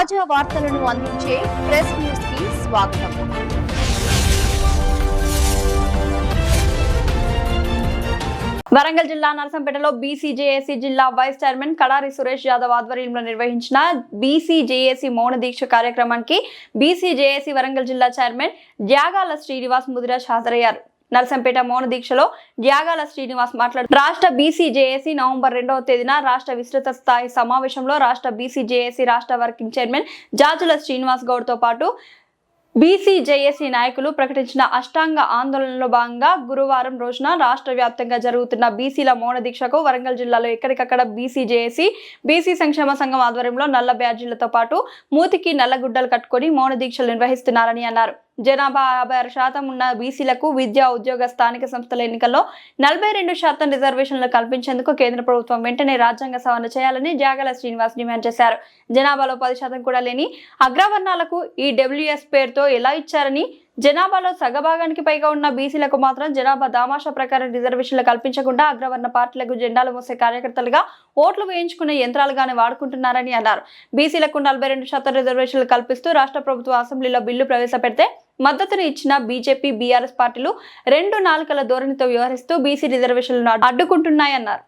తాజా వార్తలను అందించే ప్రెస్ న్యూస్ కి స్వాగతం. వరంగల్ జిల్లా నరసంపేటలో బీసీజేఏసీ జిల్లా వైస్ చైర్మన్ కడారి సురేష్ యాదవ్ ఆధ్వర్యంలో నిర్వహించిన బీసీజేఏసీ మౌన దీక్ష కార్యక్రమానికి బీసీజేఏసీ వరంగల్ జిల్లా చైర్మన్ జ్యాగాల శ్రీనివాస్ ముదిరాజ్ హాజరయ్యారు. నరసంపేట మౌన దీక్షలో జ్యాగాల శ్రీనివాస్ మాట్లాడుతూ రాష్ట్ర బీసీజేఏసీ నవంబర్ 2వ తేదీన రాష్ట్ర విస్తృత స్థాయి సమావేశంలో రాష్ట్ర బీసీజేఏసీ రాష్ట్ర వర్కింగ్ చైర్మన్ జాజుల శ్రీనివాస్ గౌడ్ తో పాటు బీసీజేఏసీ నాయకులు ప్రకటించిన అష్టాంగ ఆందోళనలో భాగంగా గురువారం రోజున రాష్ట్ర వ్యాప్తంగా జరుగుతున్న బీసీల మౌన దీక్షకు వరంగల్ జిల్లాలో ఎక్కడికక్కడ బీసీజేఏసీ బీసీ సంక్షేమ సంఘం ఆధ్వర్యంలో నల్ల బ్యాడ్జీలతో పాటు మూతికి నల్ల గుడ్డలు కట్టుకొని మౌన దీక్షలు నిర్వహిస్తున్నారని అన్నారు. జనాభా 56% ఉన్న బీసీలకు విద్యా ఉద్యోగ స్థానిక సంస్థల ఎన్నికల్లో 42% రిజర్వేషన్లు కల్పించేందుకు కేంద్ర ప్రభుత్వం వెంటనే రాజ్యాంగ సవరణ చేయాలని జాగల శ్రీనివాస్ డిమాండ్ చేశారు. జనాభాలో 10% కూడా లేని అగ్రవర్ణాలకు ఈ డబ్ల్యూఎస్ పేరుతో ఎలా ఇచ్చారని, జనాభాలో సగభాగానికి పైగా ఉన్న బీసీలకు మాత్రం జనాభా దామాషా ప్రకారం రిజర్వేషన్లు కల్పించకుండా అగ్రవర్ణ పార్టీలకు జెండాలు మోసే కార్యకర్తలుగా ఓట్లు వేయించుకునే యంత్రాలుగానే వాడుకుంటున్నారని అన్నారు. బీసీలకు 42% రిజర్వేషన్లు కల్పిస్తూ రాష్ట్ర ప్రభుత్వం అసెంబ్లీలో బిల్లు ప్రవేశపెడితే మద్దతును ఇచ్చిన బీజేపీ, బీఆర్ఎస్ పార్టీలు 2 నాలుకల ధోరణితో వ్యవహరిస్తూ బీసీ రిజర్వేషన్లను అడ్డుకుంటున్నాయన్నారు.